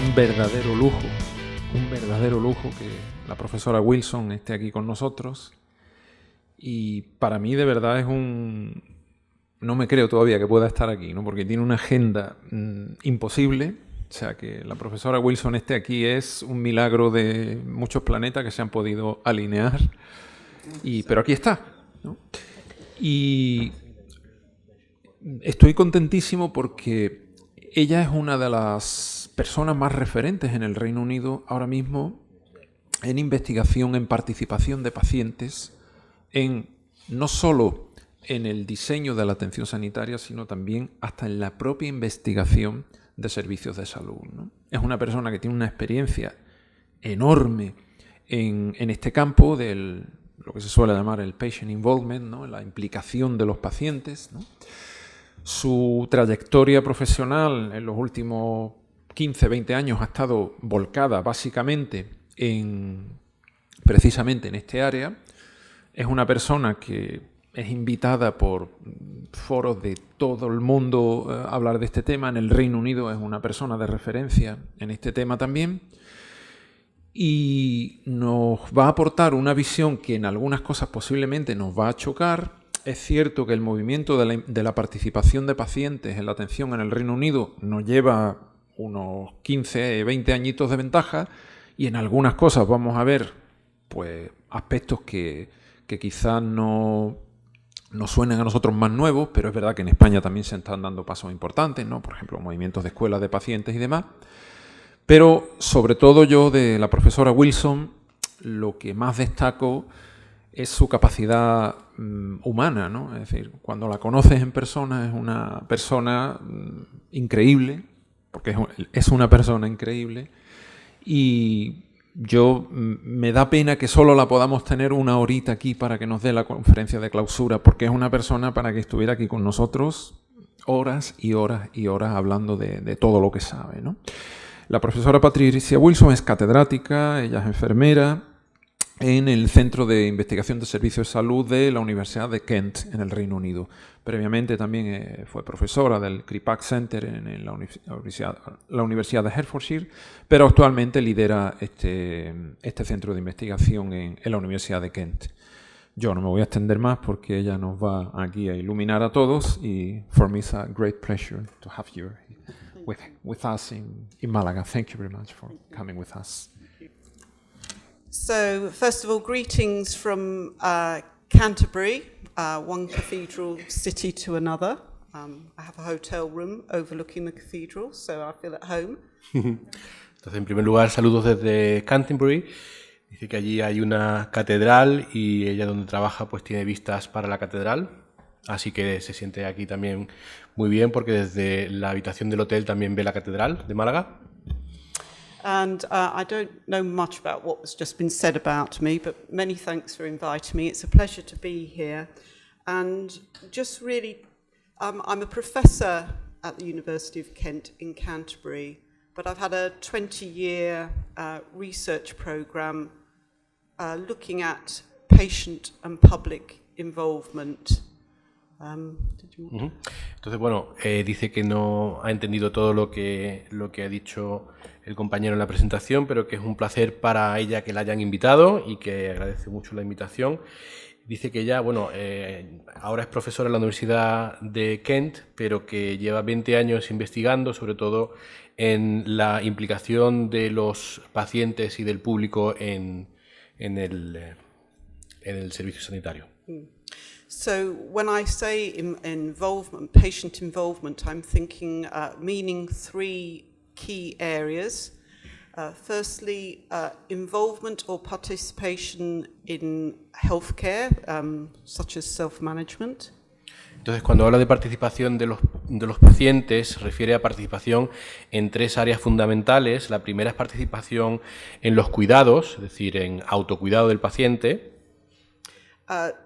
un verdadero lujo que la profesora Wilson esté aquí con nosotros. Y para mí de verdad no me creo todavía que pueda estar aquí, ¿no? Porque tiene una agenda imposible. O sea, que la profesora Wilson esté aquí es un milagro de muchos planetas que se han podido alinear. Pero aquí está, ¿no? Y estoy contentísimo porque ella es una de las personas más referentes en el Reino Unido ahora mismo en investigación, en participación de pacientes, no solo en el diseño de la atención sanitaria, sino también hasta en la propia investigación de servicios de salud, ¿no? Es una persona que tiene una experiencia enorme en este campo de lo que se suele llamar el patient involvement, ¿no? La implicación de los pacientes, ¿no? Su trayectoria profesional en los últimos 15, 20 años ha estado volcada básicamente precisamente en este área. Es una persona que es invitada por foros de todo el mundo a hablar de este tema. En el Reino Unido es una persona de referencia en este tema también. Y nos va a aportar una visión que en algunas cosas posiblemente nos va a chocar. Es cierto que el movimiento de la participación de pacientes en la atención en el Reino Unido nos lleva unos 15, 20 añitos de ventaja, y en algunas cosas vamos a ver pues aspectos que quizás no suenen a nosotros más nuevos, pero es verdad que en España también se están dando pasos importantes, ¿no? Por ejemplo, movimientos de escuelas de pacientes y demás. Pero sobre todo yo de la profesora Wilson lo que más destaco es su capacidad humana, ¿no? Es decir, cuando la conoces en persona es una persona increíble, porque es una persona increíble, y me da pena que solo la podamos tener una horita aquí para que nos dé la conferencia de clausura, porque es una persona para que estuviera aquí con nosotros horas y horas y horas hablando de todo lo que sabe, ¿no? La profesora Patricia Wilson es catedrática, ella es enfermera en el Centro de Investigación de Servicios de Salud de la Universidad de Kent, en el Reino Unido. Previamente también fue profesora del Kripak Center en la Universidad de Hertfordshire, pero actualmente lidera este centro de investigación en la Universidad de Kent. Yo no me voy a extender más porque ella nos va aquí a iluminar a todos, y for me it's a great pleasure to have you with us in Málaga. Thank you very much for coming with us. So, first of all, greetings from Canterbury, one cathedral city to another. I have a hotel room overlooking the cathedral, so I feel at home. Entonces, en primer lugar, saludos desde Canterbury. Dice que allí hay una catedral y ella donde trabaja pues tiene vistas para la catedral. Así que se siente aquí también muy bien porque desde la habitación del hotel también ve la catedral de Málaga. And I don't know much about what has just been said about me, but many thanks for inviting me. It's a pleasure to be here. And just really, I'm a professor at the University of Kent in Canterbury, but I've had a 20-year research programme looking at patient and public involvement. Entonces, bueno, dice que no ha entendido todo lo que ha dicho el compañero en la presentación, pero que es un placer para ella que la hayan invitado y que agradece mucho la invitación. Dice que ella, bueno, ahora es profesora en la Universidad de Kent, pero que lleva 20 años investigando, sobre todo en la implicación de los pacientes y del público en el servicio sanitario. So when I say involvement, patient involvement, I'm thinking, meaning three key areas. Firstly, involvement or participation in healthcare, such as self-management. Entonces, cuando habla de participación de los pacientes, se refiere a participación en tres áreas fundamentales. La primera es participación en los cuidados, es decir, en autocuidado del paciente.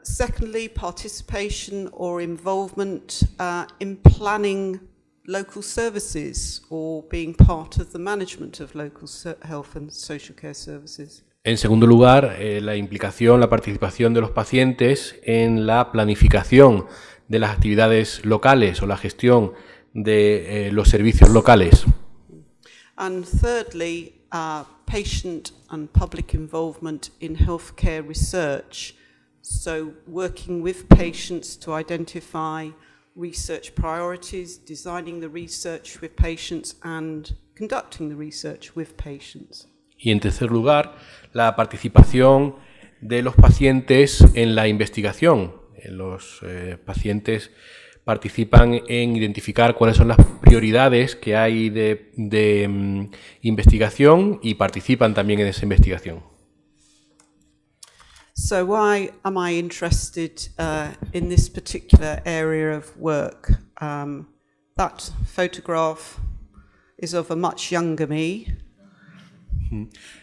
Secondly, participation or involvement in planning local services or being part of the management of local health and social care services. En segundo lugar, la participación de los pacientes en la planificación de las actividades locales o la gestión de los servicios locales. And thirdly, patient and public involvement in healthcare research. So working with patients to identify research priorities, designing the research with patients and conducting the research with patients. Y en tercer lugar, la participación de los pacientes en la investigación. Los pacientes participan en identificar cuáles son las prioridades que hay de investigación y participan también en esa investigación. So why am I interested in this particular area of work? That photograph is of a much younger me.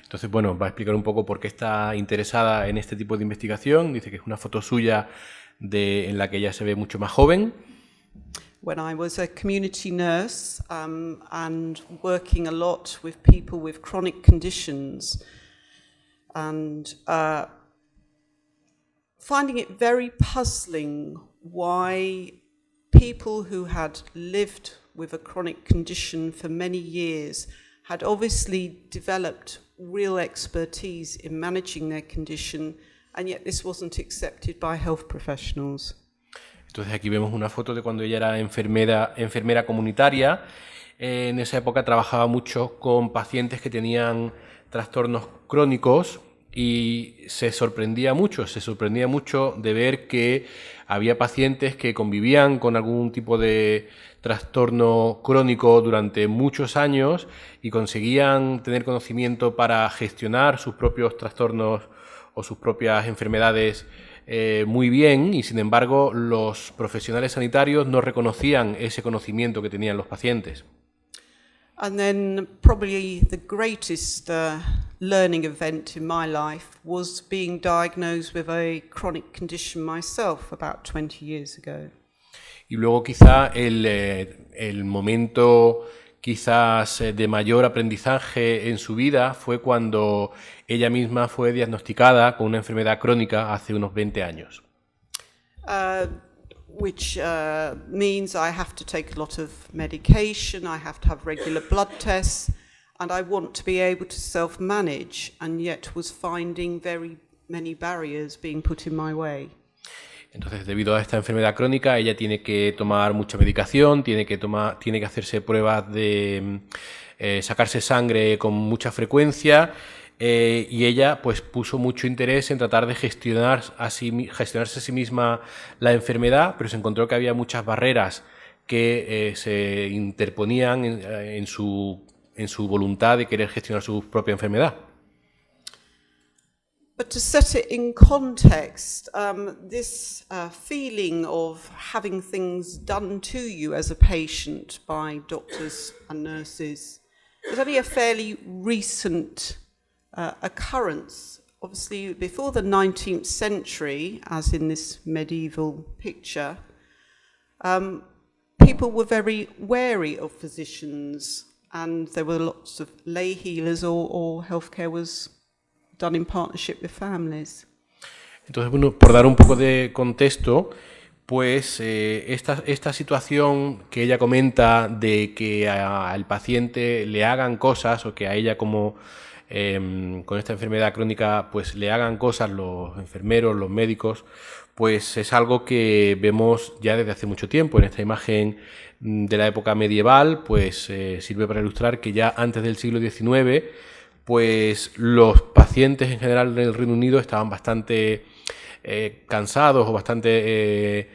Entonces, bueno, va a explicar un poco por qué está interesada en este tipo de investigación. Dice que es una foto suya en la que ella se ve mucho más joven. When I was a community nurse and working a lot with people with chronic conditions and finding it very puzzling why people who had lived with a chronic condition for many years had obviously developed real expertise in managing their condition, and yet this wasn't accepted by health professionals. Entonces aquí vemos una foto de cuando ella era enfermera comunitaria. En esa época trabajaba mucho con pacientes que tenían trastornos crónicos y se sorprendía mucho de ver que había pacientes que convivían con algún tipo de trastorno crónico durante muchos años y conseguían tener conocimiento para gestionar sus propios trastornos o sus propias enfermedades muy bien, y sin embargo los profesionales sanitarios no reconocían ese conocimiento que tenían los pacientes. And then probably the greatest learning event in my life was being diagnosed with a chronic condition myself about 20 years ago. Y luego quizá el momento quizás de mayor aprendizaje en su vida fue cuando ella misma fue diagnosticada con una enfermedad crónica hace unos 20 años. Which means I have to take a lot of medication, I have to have regular blood tests, and I want to be able to self-manage, and yet was finding very many barriers being put in my way. Entonces, debido a esta enfermedad crónica, ella tiene que tomar mucha medicación, tiene que hacerse pruebas de sacarse sangre con mucha frecuencia, y ella pues puso mucho interés en tratar de gestionarse a sí misma la enfermedad, pero se encontró que había muchas barreras que se interponían en su voluntad de querer gestionar su propia enfermedad. But to set it in context, this feeling of having things done to you as a patient by doctors and nurses is only a fairly recent occurrence. Obviously, before the 19th century, as in this medieval picture, people were very wary of physicians, and there were lots of lay healers, or healthcare was done in partnership with families. Entonces, bueno, por dar un poco de contexto, pues esta situación que ella comenta de que al paciente le hagan cosas, o que a ella como con esta enfermedad crónica pues le hagan cosas los enfermeros, los médicos, pues es algo que vemos ya desde hace mucho tiempo. En esta imagen de la época medieval pues sirve para ilustrar que ya antes del siglo XIX pues los pacientes en general en el Reino Unido estaban bastante cansados o bastante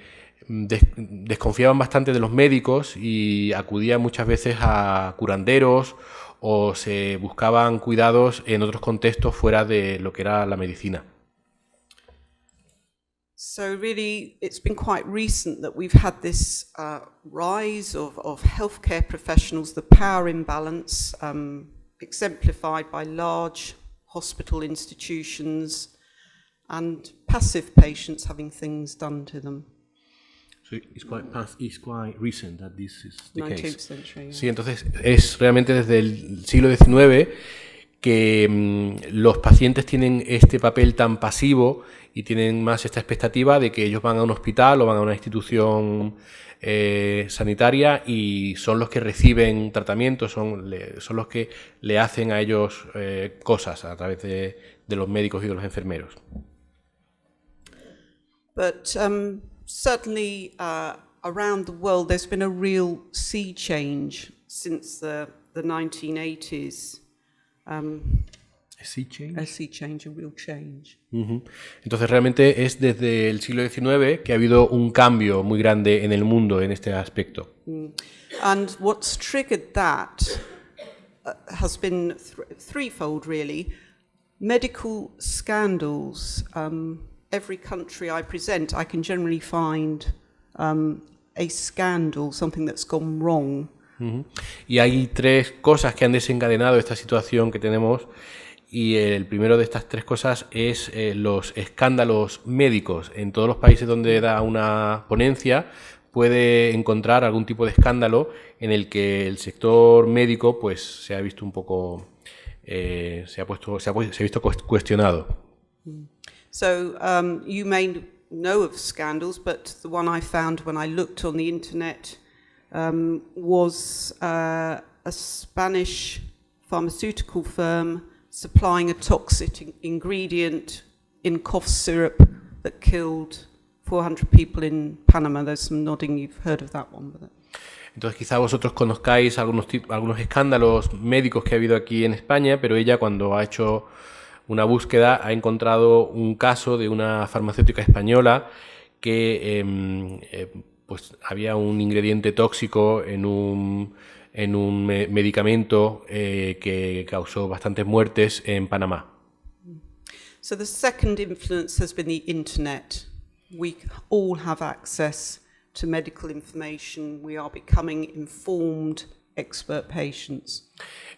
desconfiaban bastante de los médicos y acudían muchas veces a curanderos o se buscaban cuidados en otros contextos fuera de lo que era la medicina. So really, it's been quite recent that we've had this rise of healthcare professionals, the power imbalance, exemplified by large hospital institutions and passive patients having things done to them. So it's quite recent that this is the 19th case. century, yeah. Sí, entonces es realmente desde el siglo XIX que los pacientes tienen este papel tan pasivo y tienen más esta expectativa de que ellos van a un hospital o van a una institución sanitaria y son los que reciben tratamiento, son los que le hacen a ellos cosas a través de los médicos y de los enfermeros. But certainly around the world there's been a real sea change since the 1980s. ¿A sea change? A sea change, a real change. Entonces realmente es desde el siglo XIX que ha habido un cambio muy grande en el mundo en este aspecto. And what's triggered that has been threefold really. Medical scandals. Every country I present, I can generally find a scandal, something that's gone wrong. Y hay tres cosas que han desencadenado esta situación que tenemos, y el primero de estas tres cosas es los escándalos médicos. En todos los países donde da una ponencia puede encontrar algún tipo de escándalo en el que el sector médico pues se ha visto un poco se ha visto cuestionado. So you may know of scandals, but the one I found when I looked on the internet was a Spanish pharmaceutical firm supplying a toxic ingredient in cough syrup that killed 400 people in Panama. There's some nodding, you've heard of that one. But entonces quizá vosotros conozcáis algunos escándalos médicos que ha habido aquí en España, pero ella cuando ha hecho una búsqueda ha encontrado un caso de una farmacéutica española que pues había un ingrediente tóxico en un medicamento que causó bastantes muertes en Panamá. So the second influence has been the internet. We all have access to medical information. We are becoming informed expert patients.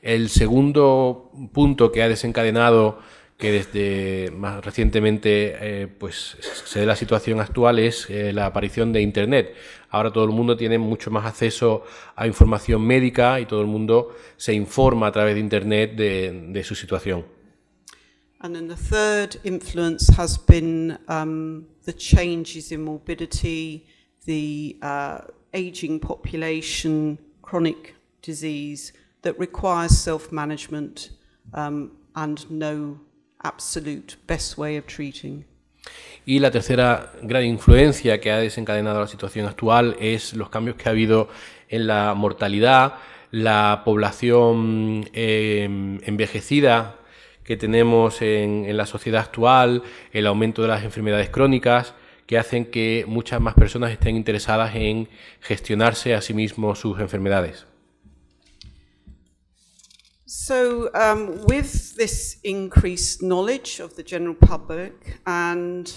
El segundo punto que ha desencadenado que desde más recientemente pues se dé la situación actual es la aparición de Internet. Ahora todo el mundo tiene mucho más acceso a información médica y todo el mundo se informa a través de Internet de su situación. And then the third influence has been the changes in morbidity, the aging population, chronic disease that requires self-management and no absolute best way of treating. Y la tercera gran influencia que ha desencadenado la situación actual es los cambios que ha habido en la mortalidad, la población envejecida que tenemos en la sociedad actual, el aumento de las enfermedades crónicas, que hacen que muchas más personas estén interesadas en gestionarse a sí mismos sus enfermedades. So with this increased knowledge of the general public and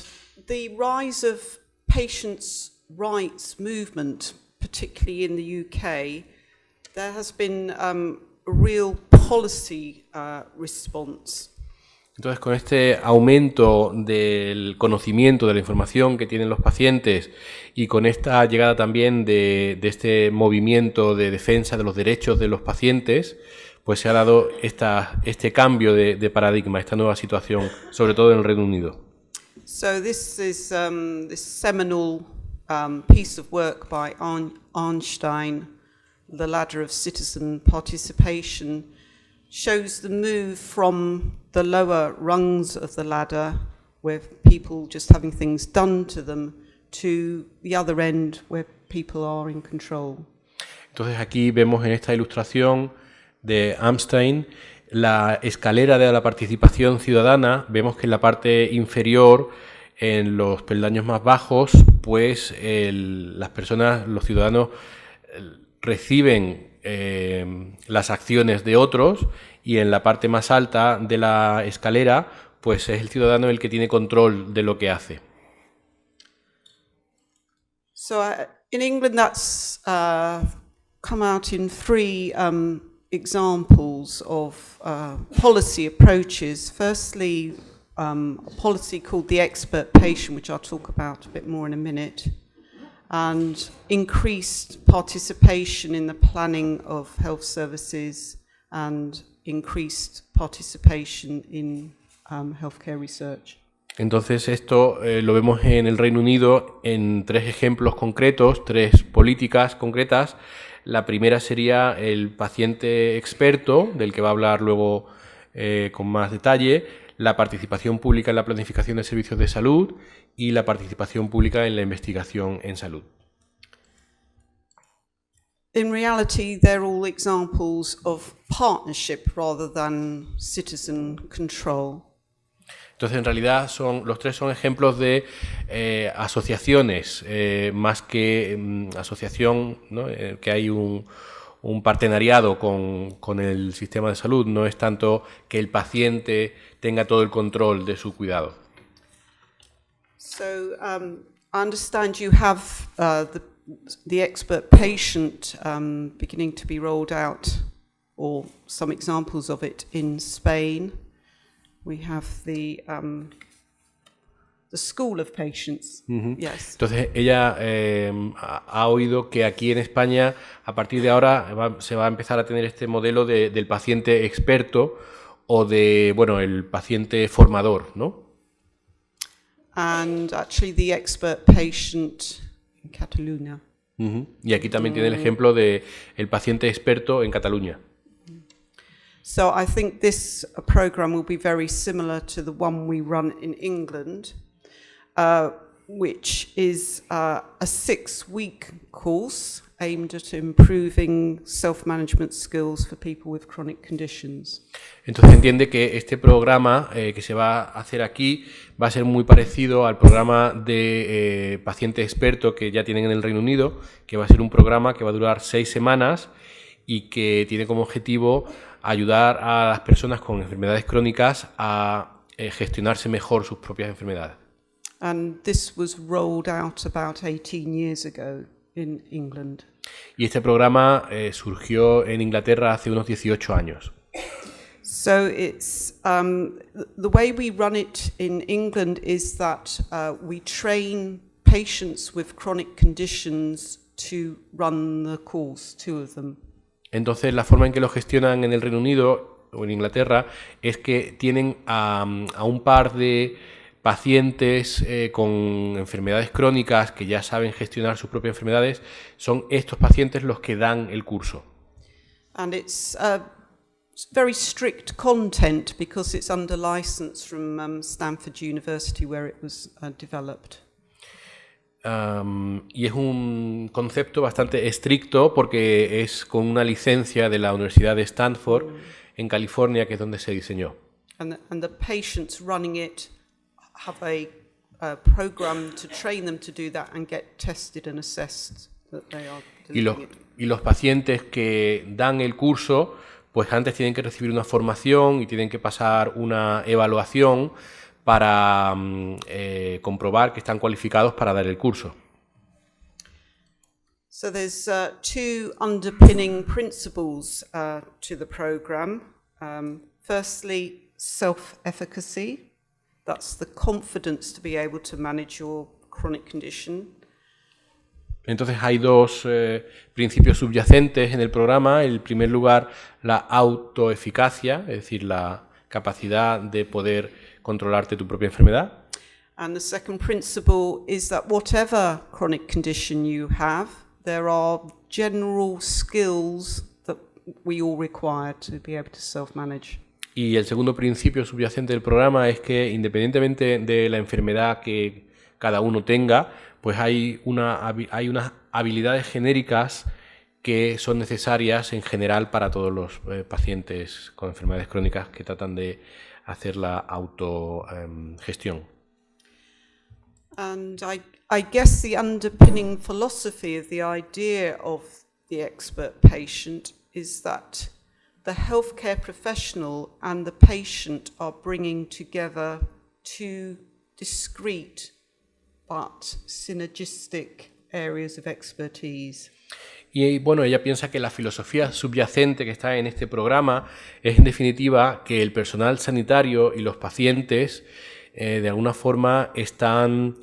the rise of patients' rights movement, particularly in the UK, there has been a real policy response. Entonces, con este aumento del conocimiento, de la información que tienen los pacientes y con esta llegada también de este movimiento de defensa de los derechos de los pacientes, pues se ha dado este cambio de paradigma, esta nueva situación, sobre todo en el Reino Unido. So this is this seminal piece of work by Einstein, The Ladder of Citizen Participation, shows the move from the lower rungs of the ladder, where people just having things done to them, to the other end, where people are in control. Entonces aquí vemos en esta ilustración de Einstein la escalera de la participación ciudadana. Vemos que en la parte inferior, en los peldaños más bajos, pues las personas, los ciudadanos reciben las acciones de otros, y en la parte más alta de la escalera pues es el ciudadano el que tiene control de lo que hace. So in England that's come out in three examples of policy approaches. Firstly, a policy called the expert patient, which I'll talk about a bit more in a minute, and increased participation in the planning of health services and increased participation in healthcare research. Entonces esto lo vemos en el Reino Unido en 3 ejemplos concretos, 3 políticas concretas. La primera sería el paciente experto, del que va a hablar luego con más detalle, la participación pública en la planificación de servicios de salud y la participación pública en la investigación en salud. In reality, they're all examples of partnership rather than citizen control. Entonces, en realidad, los 3 son ejemplos de asociaciones, más que asociación, ¿no? Que hay un partenariado con el sistema de salud, no es tanto que el paciente tenga todo el control de su cuidado. So, I understand you have the expert patient beginning to be rolled out, or some examples of it in Spain. We have the School of Patients. Yes. Entonces ella ha oído que aquí en España a partir de ahora se va a empezar a tener este modelo del paciente experto o de, bueno, el paciente formador, ¿no? And actually the expert patient in Catalunya. Y aquí también tiene el ejemplo de el paciente experto en Cataluña. So I think this program will be very similar to the one we run in England, which is a 6-week course aimed at improving self-management skills for people with chronic conditions. Entonces entiende que este programa que se va a hacer aquí va a ser muy parecido al programa de paciente experto que ya tienen en el Reino Unido, que va a ser un programa que va a durar 6 semanas y que tiene como objetivo ayudar a las personas con enfermedades crónicas a gestionarse mejor sus propias enfermedades. And this was rolled out about 18 years ago in England. Y este programa surgió en Inglaterra hace unos 18 años. So it's the way we run it in England is that we train patients with chronic conditions to run the course, 2 of them. Entonces, la forma en que lo gestionan en el Reino Unido o en Inglaterra es que tienen a un par de pacientes con enfermedades crónicas que ya saben gestionar sus propias enfermedades. Son estos pacientes los que dan el curso. And it's very strict content because it's under license from Stanford University where it was developed. Y es un concepto bastante estricto porque es con una licencia de la Universidad de Stanford en California, que es donde se diseñó. And the patients running it have a program to train them to do that and get tested and assessed that they are doing it. Y los pacientes que dan el curso, pues antes tienen que recibir una formación y tienen que pasar una evaluación para comprobar que están cualificados para dar el curso. So there's 2 underpinning principles to the program. Firstly, self-efficacy. That's the confidence to be able to manage your chronic condition. Entonces hay 2 principios subyacentes en el programa. En primer lugar, la autoeficacia, es decir, la capacidad de poder controlarte tu propia enfermedad. And the second principle is that whatever chronic condition you have, there are general skills that we all require to be able to self-manage. Y el segundo principio subyacente del programa es que independientemente de la enfermedad que cada uno tenga, pues hay unas habilidades genéricas que son necesarias en general para todos los pacientes con enfermedades crónicas que tratan de hacer la autogestión. And I guess the underpinning philosophy of the idea of the expert patient is that the healthcare professional and the patient are bringing together 2 discrete but synergistic areas of expertise. Y bueno, ella piensa que la filosofía subyacente que está en este programa es en definitiva que el personal sanitario y los pacientes de alguna forma están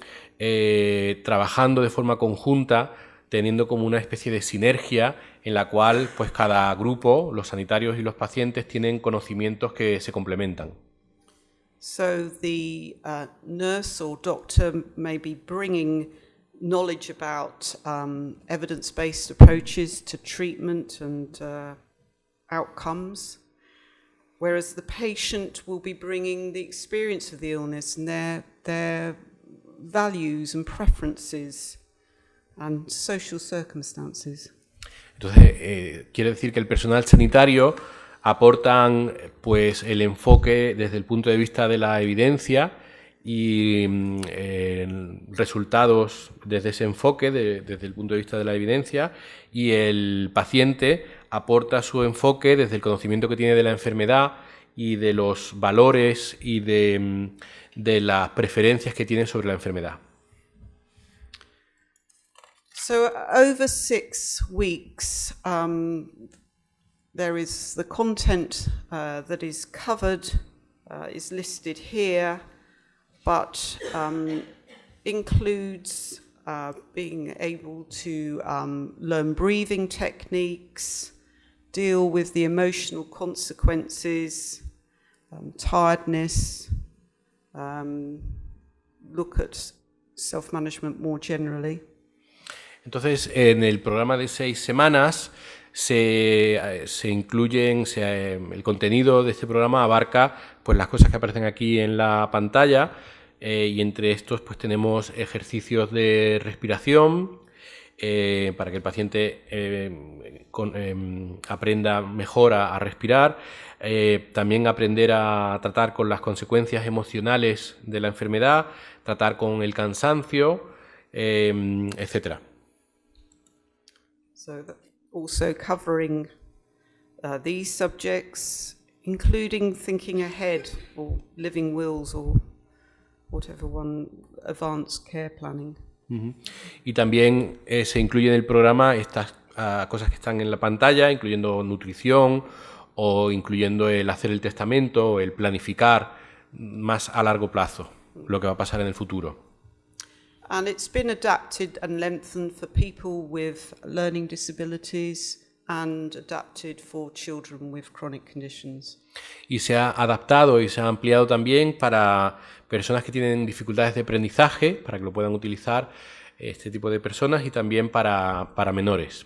trabajando de forma conjunta, teniendo como una especie de sinergia en la cual pues cada grupo, los sanitarios y los pacientes, tienen conocimientos que se complementan. So the nurse or doctor may be bringing knowledge about evidence-based approaches to treatment and outcomes, whereas the patient will be bringing the experience of the illness and their values and preferences and social circumstances. Entonces, quiere decir que el personal sanitario aportan pues el enfoque desde el punto de vista de la evidencia y resultados desde ese enfoque, desde el punto de vista de la evidencia, y el paciente aporta su enfoque desde el conocimiento que tiene de la enfermedad y de los valores y de las preferencias que tiene sobre la enfermedad. So over 6 weeks, there is the content that is covered, is listed here, but includes being able to learn breathing techniques, deal with the emotional consequences, tiredness, look at self-management more generally. Entonces, en el programa de 6 semanas se incluyen, el contenido de este programa abarca pues las cosas que aparecen aquí en la pantalla, y entre estos pues tenemos ejercicios de respiración para que el paciente aprenda mejor a respirar, también aprender a tratar con las consecuencias emocionales de la enfermedad, tratar con el cansancio, etcétera. So also covering these subjects, including thinking ahead or living wills or whatever one, advanced care planning. Y también se incluye en el programa estas cosas que están en la pantalla, incluyendo nutrición o incluyendo el hacer el testamento o el planificar más a largo plazo lo que va a pasar en el futuro. And it's been adapted and lengthened for people with learning disabilities and adapted for children with chronic conditions. Y se ha adaptado y se ha ampliado también para personas que tienen dificultades de aprendizaje, para que lo puedan utilizar este tipo de personas, y también para menores.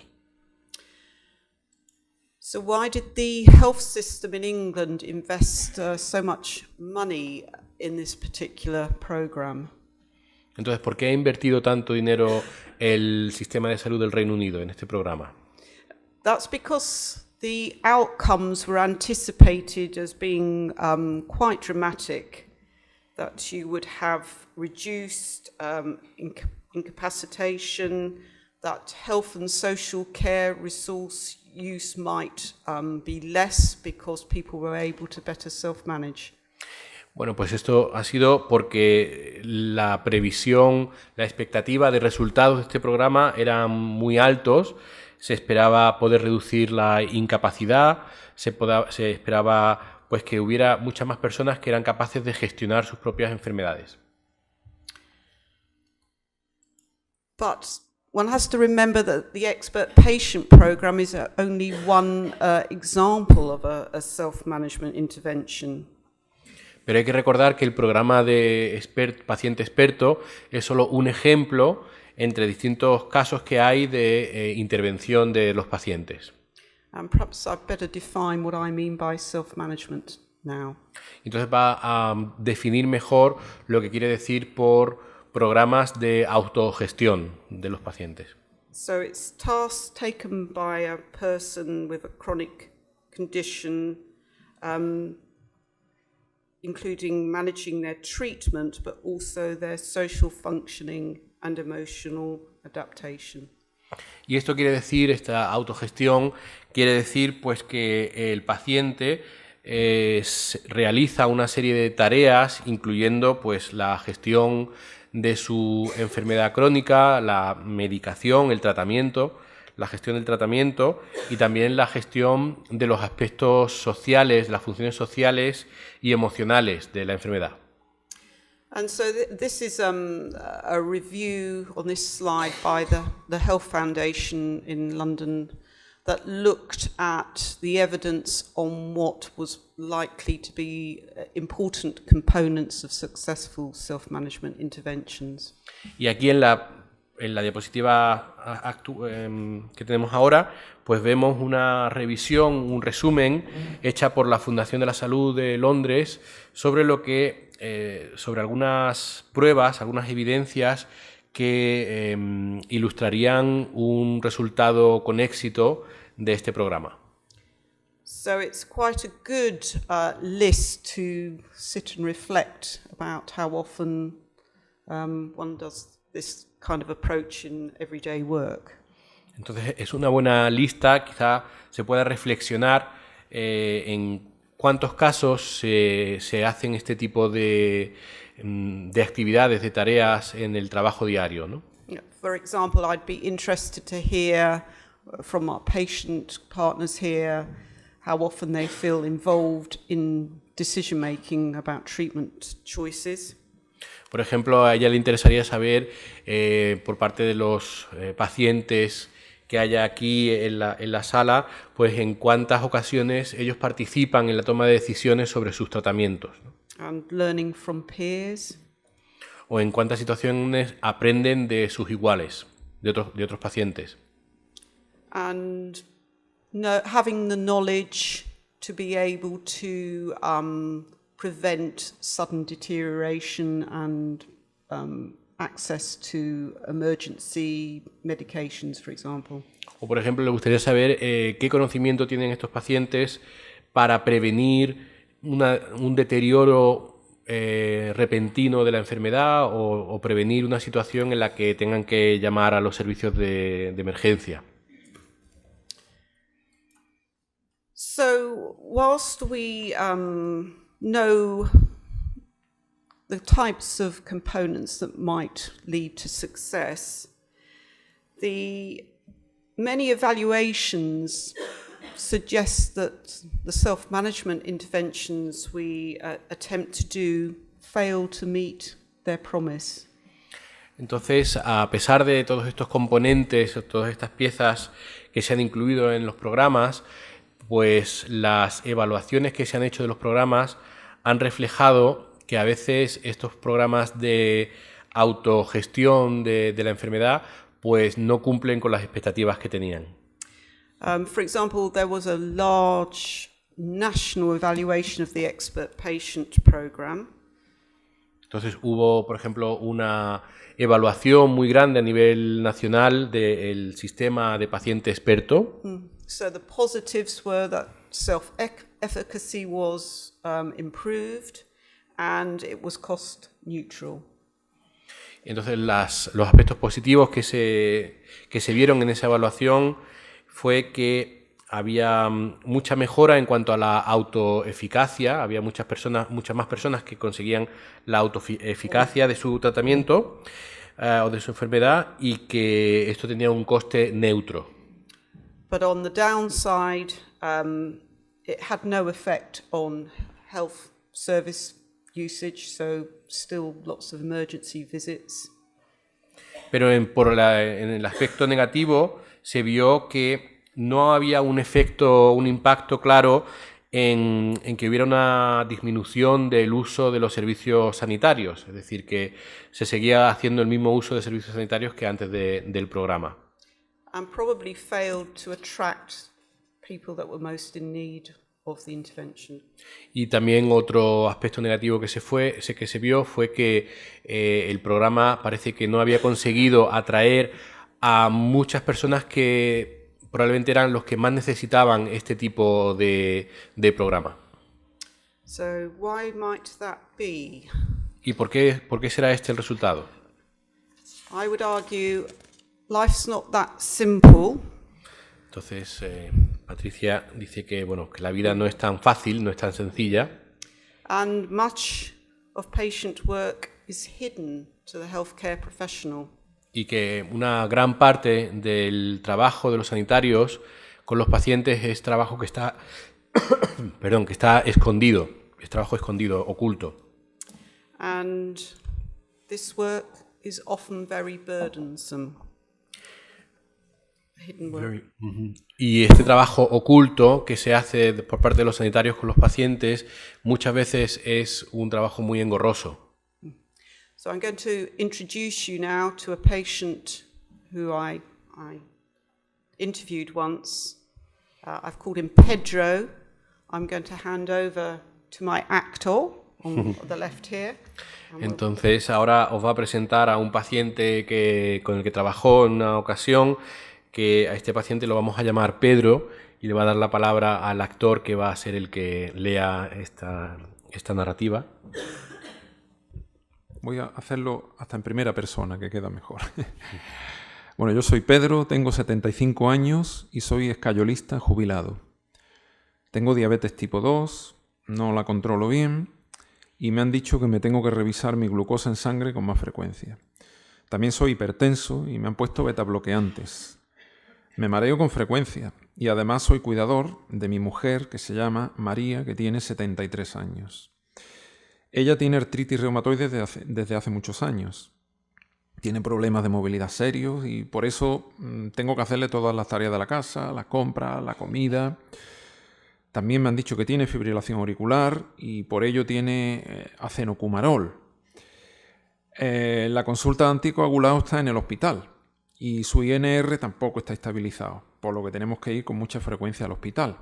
So why did the health system in England invest so much money in this particular program? Entonces, ¿por qué ha invertido tanto dinero el sistema de salud del Reino Unido en este programa? That's because the outcomes were anticipated as being quite dramatic, that you would have reduced incapacitation, that health and social care resource use might be less because people were able to better self-manage. Bueno, pues esto ha sido porque la previsión, la expectativa de resultados de este programa eran muy altos. Se esperaba poder reducir la incapacidad, se esperaba pues que hubiera muchas más personas que eran capaces de gestionar sus propias enfermedades. But one has to remember that the expert patient program is only one example of a self-management intervention. Pero hay que recordar que el programa de paciente experto es solo un ejemplo entre distintos casos que hay de intervención de los pacientes. And perhaps I'd better define what I mean by self-management now. Entonces va a definir mejor lo que quiere decir por programas de autogestión de los pacientes. So it's tasks taken by a person with a chronic condition, including managing their treatment, but also their social functioning and emotional adaptation. Y esto quiere decir, esta autogestión, quiere decir pues que el paciente realiza una serie de tareas, incluyendo pues la gestión de su enfermedad crónica, la medicación, el tratamiento, la gestión del tratamiento y también la gestión de los aspectos sociales, las funciones sociales y emocionales de la enfermedad. And so this is a review on this slide by the Health Foundation in London that looked at the evidence on what was likely to be important components of successful self-management interventions. Y aquí en la diapositiva que tenemos ahora, pues vemos una revisión, un resumen hecha por la Fundación de la Salud de Londres sobre sobre algunas pruebas, algunas evidencias que ilustrarían un resultado con éxito de este programa. So it's quite a good list to sit and reflect about how often one does this kind of approach in everyday work. Entonces es una buena lista, quizá se pueda reflexionar en cuántos casos se hacen este tipo de actividades, de tareas en el trabajo diario, ¿no? For example, I'd be interested to hear from our patient partners here how often they feel involved in decision making about treatment choices. Por ejemplo, a ella le interesaría saber por parte de los pacientes que haya aquí en la sala, pues en cuántas ocasiones ellos participan en la toma de decisiones sobre sus tratamientos, ¿no? And learning from peers. O en cuántas situaciones aprenden de sus iguales, de otros pacientes. And having the knowledge to be able to prevent sudden deterioration and access to emergency medications, for example. O, por ejemplo, le gustaría saber qué conocimiento tienen estos pacientes para prevenir un deterioro repentino de la enfermedad o prevenir una situación en la que tengan que llamar a los servicios de emergencia. So, whilst we know the types of components that might lead to success, the many evaluations suggest that the self-management interventions we attempt to do fail to meet their promise. Entonces, a pesar de todos estos componentes, todas estas piezas que se han incluido en los programas, pues las evaluaciones que se han hecho de los programas han reflejado que a veces estos programas de autogestión de la enfermedad pues no cumplen con las expectativas que tenían. For example, there was a large national evaluation of the expert patient program. Entonces hubo, por ejemplo, una evaluación muy grande a nivel nacional del sistema de paciente experto. So the positives were that self-efficacy was improved and it was cost neutral. Entonces los aspectos positivos que se vieron en esa evaluación fue que había mucha mejora en cuanto a la autoeficacia, había muchas más personas que conseguían la autoeficacia de su tratamiento o de su enfermedad y que esto tenía un coste neutro. But on the downside, it had no effect on health service usage, so still lots of emergency visits. Pero en el aspecto negativo se vio que no había un impacto claro en que hubiera una disminución del uso de los servicios sanitarios, es decir, que se seguía haciendo el mismo uso de servicios sanitarios que antes del programa. And probably failed to attract people that were most in need of the intervention. Y también otro aspecto negativo que se vio fue que el programa parece que no había conseguido atraer a muchas personas que probablemente eran los que más necesitaban este tipo de programa. So why might that be? ¿Y por qué será este el resultado? I would argue life's not that simple. Entonces, Patricia dice que la vida no es tan fácil, no es tan sencilla. And much of patient work is hidden to the healthcare professional. Y que una gran parte del trabajo de los sanitarios con los pacientes es trabajo que está, que está escondido, es trabajo escondido, oculto. and this work is often very burdensome. Hidden work. Y este trabajo oculto que se hace por parte de los sanitarios con los pacientes muchas veces es un trabajo muy engorroso. So I'm going to introduce you now to a patient who I interviewed once. I've called him Pedro. I'm going to hand over to my actor on the left here. Entonces ahora os va a presentar a un paciente con el que trabajó en una ocasión, que a este paciente lo vamos a llamar Pedro y le va a dar la palabra al actor que va a ser el que lea esta narrativa. Voy a hacerlo hasta en primera persona, que queda mejor. Bueno, yo soy Pedro, tengo 75 años y soy escayolista jubilado. Tengo diabetes tipo 2, no la controlo bien y me han dicho que me tengo que revisar mi glucosa en sangre con más frecuencia. También soy hipertenso y me han puesto betabloqueantes. Me mareo con frecuencia y además soy cuidador de mi mujer, que se llama María, que tiene 73 años. Ella tiene artritis reumatoide desde hace muchos años. Tiene problemas de movilidad serios y por eso tengo que hacerle todas las tareas de la casa, las compras, la comida. También me han dicho que tiene fibrilación auricular y por ello tiene acenocumarol. La consulta de anticoagulado está en el hospital y su INR tampoco está estabilizado, por lo que tenemos que ir con mucha frecuencia al hospital.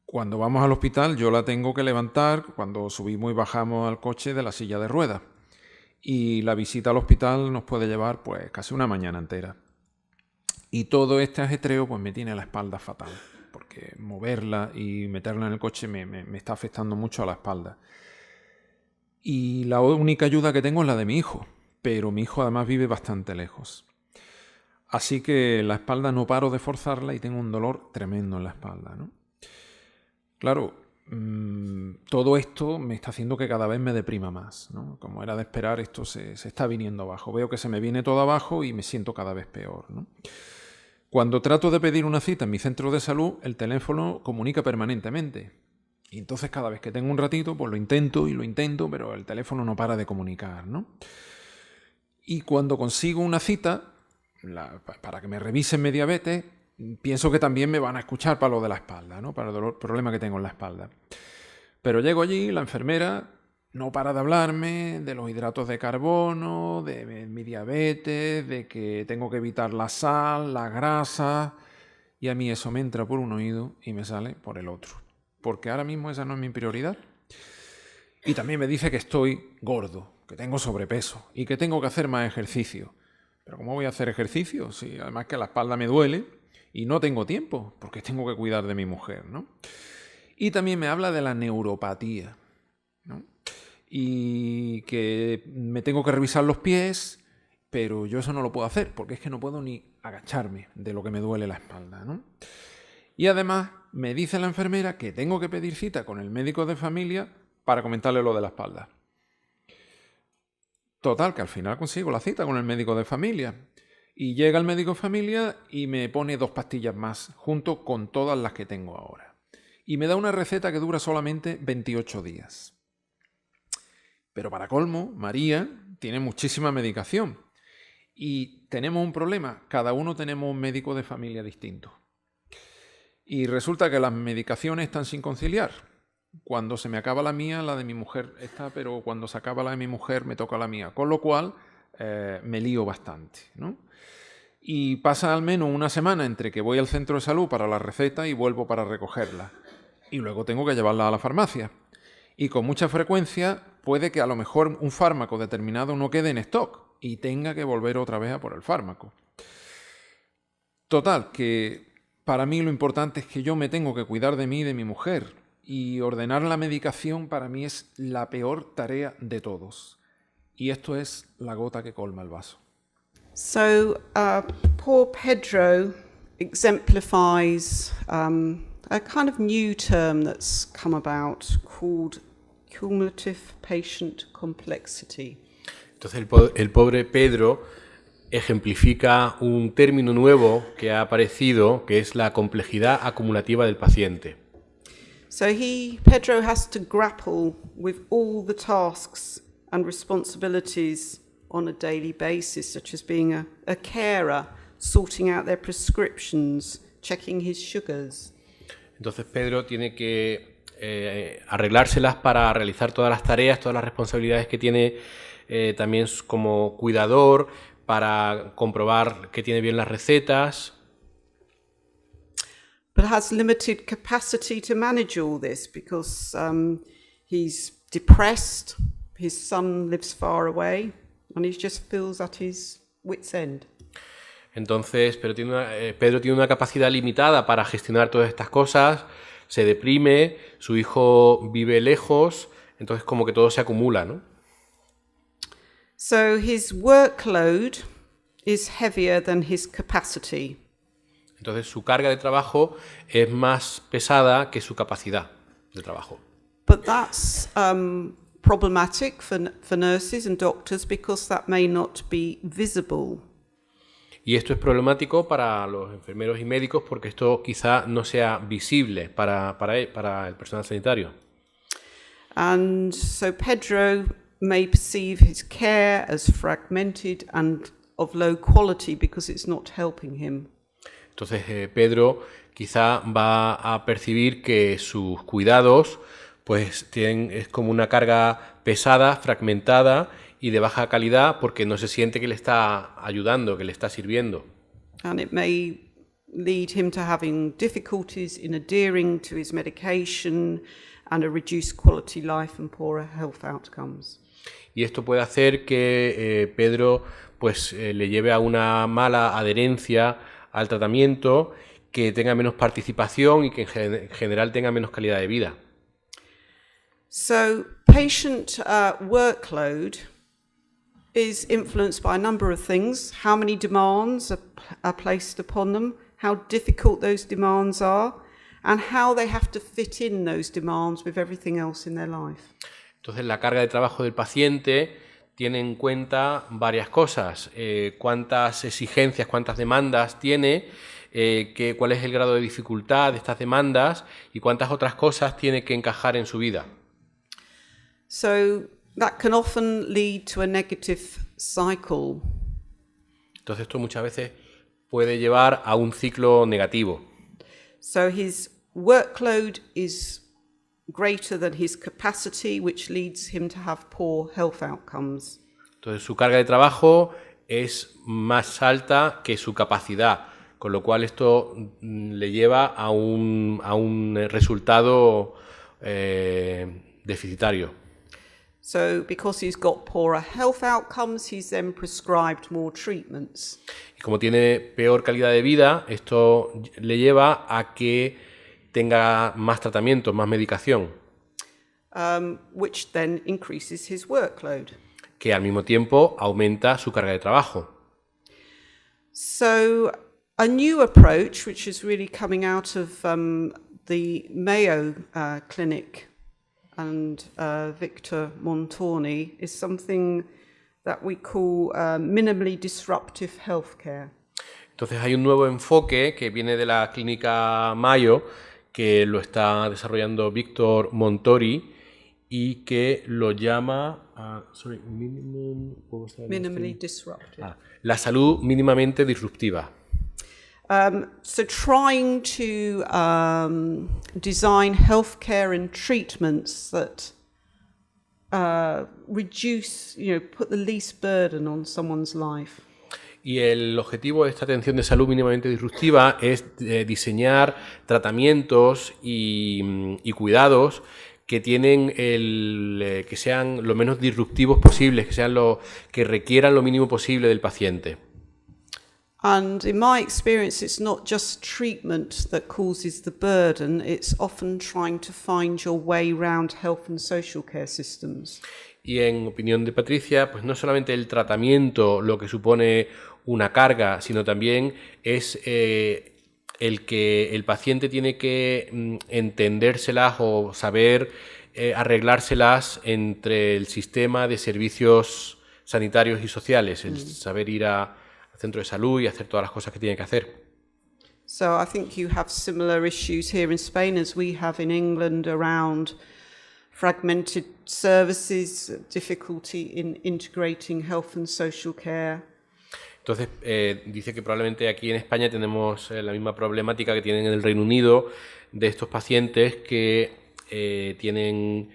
Cuando vamos al hospital yo la tengo que levantar cuando subimos y bajamos al coche de la silla de ruedas. Y la visita al hospital nos puede llevar pues casi una mañana entera. Y todo este ajetreo pues me tiene la espalda fatal, porque moverla y meterla en el coche me está afectando mucho a la espalda. Y la única ayuda que tengo es la de mi hijo, pero mi hijo además vive bastante lejos. Así que la espalda no paro de forzarla y tengo un dolor tremendo en la espalda, ¿no? Claro, todo esto me está haciendo que cada vez me deprima más, ¿no? Como era de esperar, esto se está viniendo abajo. Veo que se me viene todo abajo y me siento cada vez peor, ¿no? Cuando trato de pedir una cita en mi centro de salud, el teléfono comunica permanentemente. Y entonces cada vez que tengo un ratito, pues lo intento, pero el teléfono no para de comunicar, ¿no? Y cuando consigo una cita para que me revisen mi diabetes, pienso que también me van a escuchar para lo de la espalda, ¿no? Para el problema que tengo en la espalda. Pero llego allí, la enfermera no para de hablarme de los hidratos de carbono, de mi diabetes, de que tengo que evitar la sal, la grasa, y a mí eso me entra por un oído y me sale por el otro. Porque ahora mismo esa no es mi prioridad. Y también me dice que estoy gordo, que tengo sobrepeso y que tengo que hacer más ejercicio. Pero ¿cómo voy a hacer ejercicio? Si además que la espalda me duele. Y no tengo tiempo, porque tengo que cuidar de mi mujer, ¿no? Y también me habla de la neuropatía, ¿no? Y que me tengo que revisar los pies, pero yo eso no lo puedo hacer, porque es que no puedo ni agacharme de lo que me duele la espalda, ¿no? Y además me dice la enfermera que tengo que pedir cita con el médico de familia para comentarle lo de la espalda. Total, que al final consigo la cita con el médico de familia. Y llega el médico de familia y me pone 2 pastillas más, junto con todas las que tengo ahora. Y me da una receta que dura solamente 28 días. Pero para colmo, María tiene muchísima medicación. Y tenemos un problema, cada uno tenemos un médico de familia distinto. Y resulta que las medicaciones están sin conciliar. Cuando se me acaba la mía, la de mi mujer está, pero cuando se acaba la de mi mujer, me toca la mía. Con lo cual, me lío bastante, ¿no? Y pasa al menos una semana entre que voy al centro de salud para la receta y vuelvo para recogerla. Y luego tengo que llevarla a la farmacia. Y con mucha frecuencia puede que a lo mejor un fármaco determinado no quede en stock y tenga que volver otra vez a por el fármaco. Total, que para mí lo importante es que yo me tengo que cuidar de mí y de mi mujer. Y ordenar la medicación para mí es la peor tarea de todos. Y esto es la gota que colma el vaso. So, poor Pedro exemplifies a kind of new term that's come about called cumulative patient complexity. Entonces el pobre Pedro ejemplifica un término nuevo que ha aparecido, que es la complejidad acumulativa del paciente. So Pedro has to grapple with all the tasks and responsibilities on a daily basis, such as being a carer, sorting out their prescriptions, checking his sugars. Entonces Pedro tiene que arreglárselas para realizar todas las tareas, todas las responsabilidades que tiene también como cuidador, para comprobar que tiene bien las recetas. But has limited capacity to manage all this because he's depressed, his son lives far away, and he just feels at his wit's end. Entonces, Pedro tiene una capacidad limitada para gestionar todas estas cosas, se deprime, su hijo vive lejos, entonces como que todo se acumula, ¿no? So his workload is heavier than his capacity. Entonces su carga de trabajo es más pesada que su capacidad de trabajo. But that's problematic for nurses and doctors because that may not be visible. Y esto es problemático para los enfermeros y médicos porque esto quizá no sea visible para el personal sanitario. And so Pedro may perceive his care as fragmented and of low quality because it's not helping him. Entonces Pedro quizá va a percibir que sus cuidados pues es como una carga pesada, fragmentada y de baja calidad porque no se siente que le está ayudando, que le está sirviendo. And it may lead him to having difficulties in adhering to his medication and a reduced quality life and poorer health outcomes. Y esto puede hacer que Pedro pues le lleve a una mala adherencia al tratamiento, que tenga menos participación y que en general tenga menos calidad de vida. So patient workload is influenced by a number of things: how many demands are placed upon them, how difficult those demands are, and how they have to fit in those demands with everything else in their life. Entonces la carga de trabajo del paciente tiene en cuenta varias cosas, cuántas exigencias, cuántas demandas tiene, cuál es el grado de dificultad de estas demandas y cuántas otras cosas tiene que encajar en su vida. So that can often lead to a negative cycle. Entonces esto muchas veces puede llevar a un ciclo negativo. So his workload is greater than his capacity, which leads him to have poor health outcomes. Entonces su carga de trabajo es más alta que su capacidad, con lo cual esto le lleva a un resultado deficitario. So because he's got poorer health outcomes, he's then prescribed more treatments. Y como tiene peor calidad de vida, esto le lleva a que tenga más tratamiento, más medicación. Which then increases his workload. Que al mismo tiempo aumenta su carga de trabajo. So a new approach, which is really coming out of the Mayo clinic and Victor Montoni, is something that we call minimally disruptive healthcare. Entonces hay un nuevo enfoque que viene de la clínica Mayo, que lo está desarrollando Victor Montori y que lo llama Minimally disruptive. La salud mínimamente disruptiva. So trying to design healthcare and treatments that reduce, put the least burden on someone's life. Y el objetivo de esta atención de salud mínimamente disruptiva es diseñar tratamientos y cuidados que que sean lo menos disruptivos posibles, que requieran lo mínimo posible del paciente. And in my experience, it's not just treatment that causes the burden, it's often trying to find your way around health and social care systems. Y en opinión de Patricia, pues no solamente el tratamiento lo que supone una carga, sino también es el que el paciente tiene que entendérselas o saber arreglárselas entre el sistema de servicios sanitarios y sociales, el saber ir al centro de salud y hacer todas las cosas que tiene que hacer. So I think you have similar issues here in Spain as we have in England around fragmented services, difficulty in integrating health and social care. Entonces, dice que probablemente aquí en España tenemos la misma problemática que tienen en el Reino Unido de estos pacientes que tienen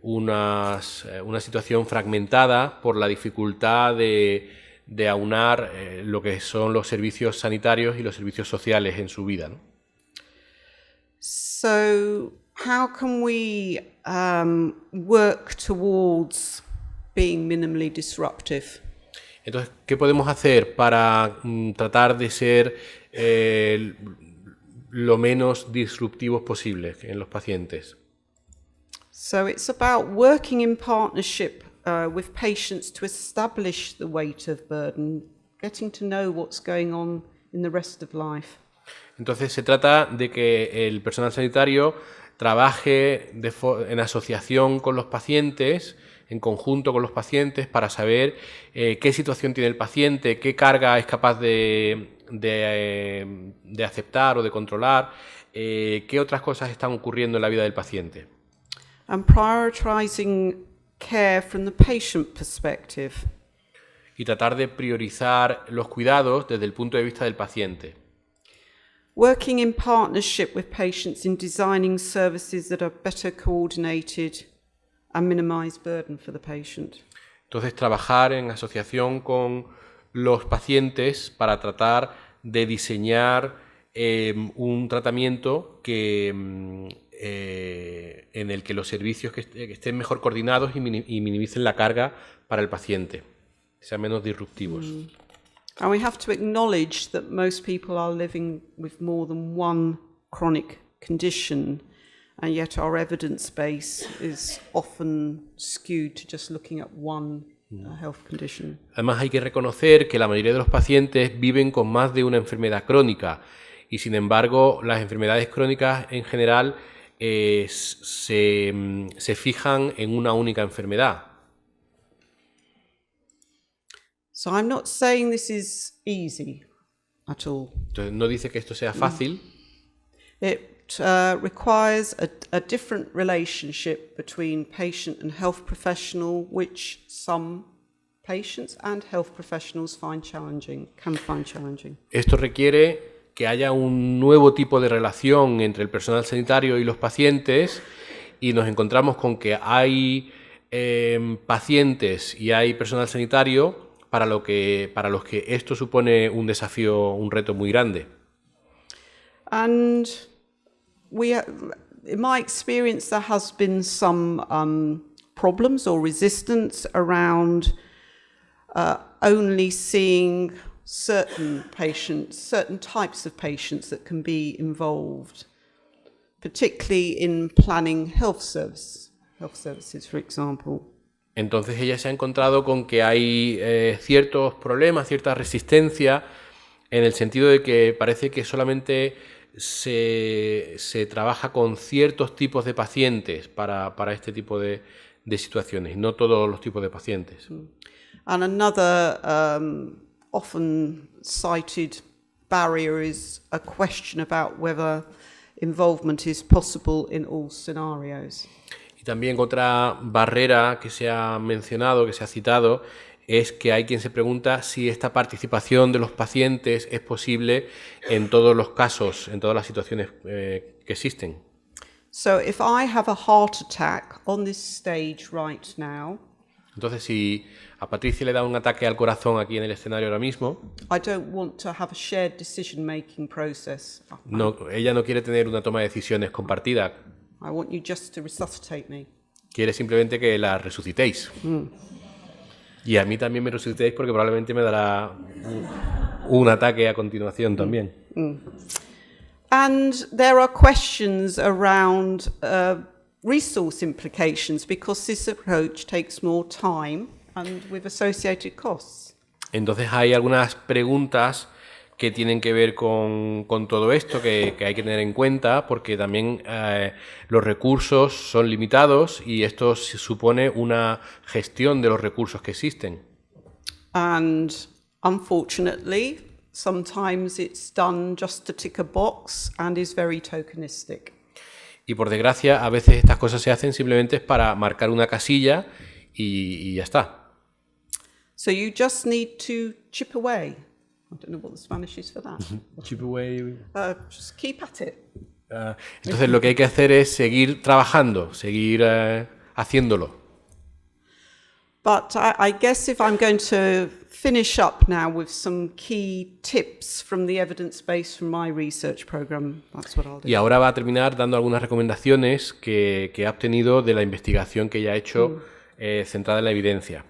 una situación fragmentada por la dificultad de aunar lo que son los servicios sanitarios y los servicios sociales en su vida, ¿no? So, how can we work towards being minimally disruptive? Entonces, ¿qué podemos hacer para tratar de ser lo menos disruptivos posible en los pacientes? So it's about working in partnership with patients to establish the weight of burden, getting to know what's going on in the rest of life. Entonces, se trata de que el personal sanitario trabaje en asociación con los pacientes, en conjunto con los pacientes, para saber qué situación tiene el paciente, qué carga es capaz de aceptar o de controlar, qué otras cosas están ocurriendo en la vida del paciente. And prioritizing care from the patient perspective. Y tratar de priorizar los cuidados desde el punto de vista del paciente. Working in partnership with patients in designing services that are better coordinated and minimize burden for the patient. Entonces, trabajar en asociación con los pacientes para tratar de diseñar un tratamiento en el que los servicios que estén mejor coordinados y minimicen la carga para el paciente, sean menos disruptivos. And we have to acknowledge that most people are living with more than one chronic condition, and yet our evidence base is often skewed to just looking at one health condition. Además, hay que reconocer que la mayoría de los pacientes viven con más de una enfermedad crónica y, sin embargo, las enfermedades crónicas en general se fijan en una única enfermedad. So I'm not saying this is easy at all. Entonces, no dice que esto sea fácil. It requires a different relationship between patient and health professional, which some patients and health professionals can find challenging. Esto requiere que haya un nuevo tipo de relación entre el personal sanitario y los pacientes, y nos encontramos con que hay pacientes y hay personal sanitario para los que esto supone un desafío, un reto muy grande. And in my experience, there has been some problems or resistance around only seeing certain patients, certain types of patients that can be involved, particularly in planning health services, for example. Entonces ella se ha encontrado con que hay ciertos problemas, cierta resistencia, en el sentido de que parece que solamente se trabaja con ciertos tipos de pacientes para este tipo de situaciones, no todos los tipos de pacientes. And another often cited barrier is a question about whether involvement is possible in all scenarios. Y también otra barrera que se ha mencionado, que se ha citado, es que hay quien se pregunta si esta participación de los pacientes es posible en todos los casos, en todas las situaciones que existen. So if I have a heart attack on this stage right now, entonces, si a Patricia le da un ataque al corazón aquí en el escenario ahora mismo, I don't want to have a shared decision-making process. Ella no quiere tener una toma de decisiones compartida. I want you just to resuscitate me. Quiere simplemente que la resucitéis. Y a mí también me resucitéis porque probablemente me dará un ataque a continuación también. And there are questions around resource implications because this approach takes more time and with associated costs. Entonces hay algunas preguntas que tienen que ver con todo esto que hay que tener en cuenta, porque también los recursos son limitados y esto supone una gestión de los recursos que existen. And unfortunately, sometimes it's done just to tick a box and is very tokenistic. Y por desgracia, a veces estas cosas se hacen simplemente para marcar una casilla y ya está. So you just need to chip away. I don't know what the Spanish is for that. Chip away. Just keep at it. Entonces lo que hay que hacer es seguir trabajando, seguir haciéndolo. But I guess if I'm going to finish up now with some key tips from the evidence base from my research program, that's what I'll do. Y ahora va a terminar dando algunas recomendaciones que ha obtenido de la investigación que ya ha hecho centrada en la evidencia.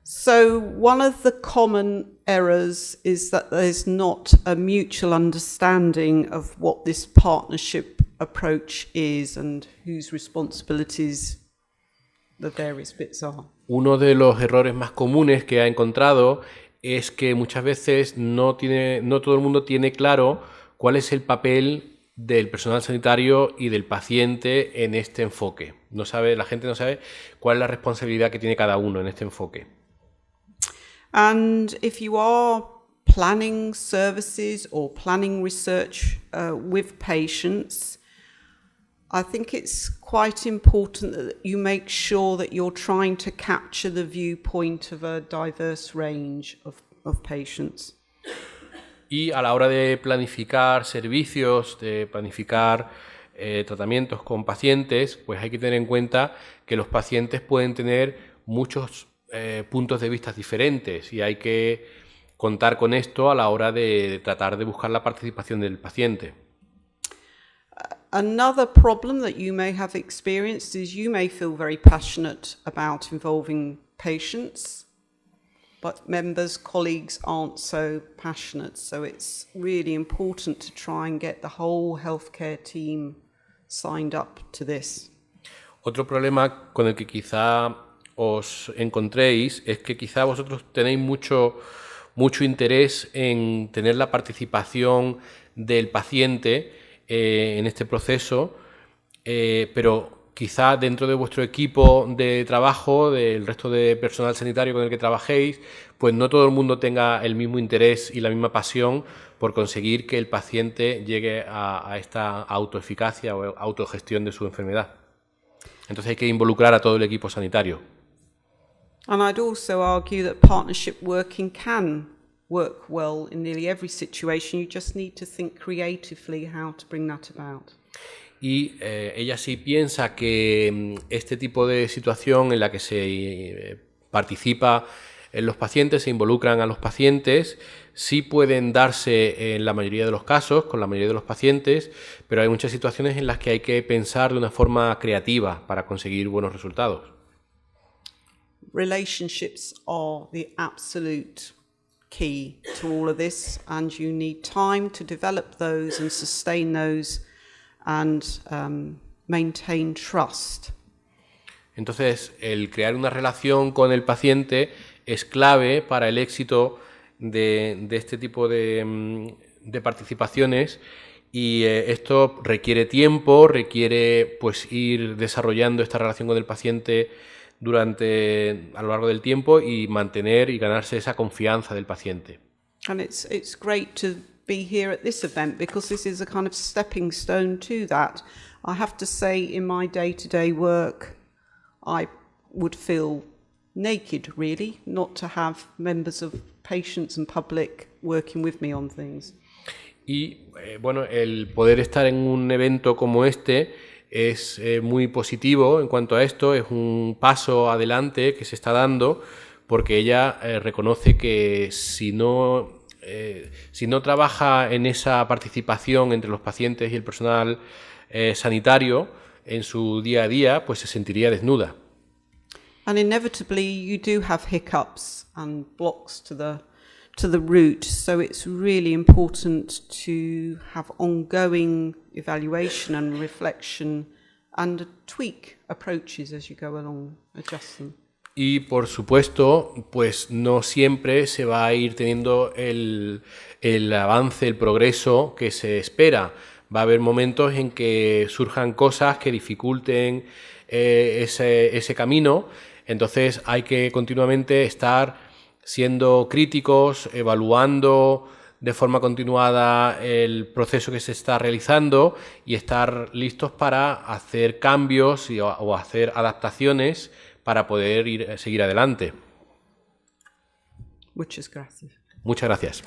So one of the common errors is that there's not a mutual understanding of what this partnership approach is and whose responsibilities the various bits are. Uno de los errores más comunes que ha encontrado es que muchas veces no todo el mundo tiene claro cuál es el papel del personal sanitario y del paciente en este enfoque. La gente no sabe cuál es la responsabilidad que tiene cada uno en este enfoque. And if you are planning services or planning research with patients, I think it's quite important that you make sure that you're trying to capture the viewpoint of a diverse range of patients. Y a la hora de planificar servicios, de planificar tratamientos con pacientes, pues hay que tener en cuenta que los pacientes pueden tener muchos puntos de vista diferentes y hay que contar con esto a la hora de tratar de buscar la participación del paciente. Another problem that you may have experienced is you may feel very passionate about involving patients, but members, colleagues aren't so passionate. So it's really important to try and get the whole healthcare team signed up to this. Otro problema con el que quizá os encontréis es que quizá vosotros tenéis mucho interés en tener la participación del paciente en este proceso, pero quizá dentro de vuestro equipo de trabajo, del resto de personal sanitario con el que trabajéis, pues no todo el mundo tenga el mismo interés y la misma pasión por conseguir que el paciente llegue a esta autoeficacia o autogestión de su enfermedad. Entonces hay que involucrar a todo el equipo sanitario. And I'd also argue that partnership working can work well in nearly every situation. You just need to think creatively how to bring that about. Y ella sí piensa que este tipo de situación en la que se participa en los pacientes, se involucran a los pacientes, sí pueden darse en la mayoría de los casos, con la mayoría de los pacientes, pero hay muchas situaciones en las que hay que pensar de una forma creativa para conseguir buenos resultados. Relationships are the absolute key to all of this, and you need time to develop those and sustain those and maintain trust. Entonces, el crear una relación con el paciente es clave para el éxito de este tipo de participaciones y esto requiere tiempo, requiere pues ir desarrollando esta relación con el paciente a lo largo del tiempo y mantener y ganarse esa confianza del paciente. And it's great to be here at this event because this is a kind of stepping stone to that. I have to say, in my day-to-day work, I would feel naked, really, not to have members of patients and public working with me on things. Y bueno, el poder estar en un evento como este es muy positivo en cuanto a esto, es un paso adelante que se está dando porque ella reconoce que si no trabaja en esa participación entre los pacientes y el personal sanitario en su día a día, pues se sentiría desnuda. And inevitably you do have hiccups and blocks to the route, so it's really important to have ongoing evaluation and reflection and tweak approaches as you go along, adjust them. Y por supuesto, pues no siempre se va a ir teniendo el avance, el progreso que se espera. Va a haber momentos en que surjan cosas que dificulten ese camino, entonces hay que continuamente estar siendo críticos, evaluando de forma continuada el proceso que se está realizando y estar listos para hacer cambios o hacer adaptaciones para poder seguir adelante. Muchas gracias. Muchas gracias.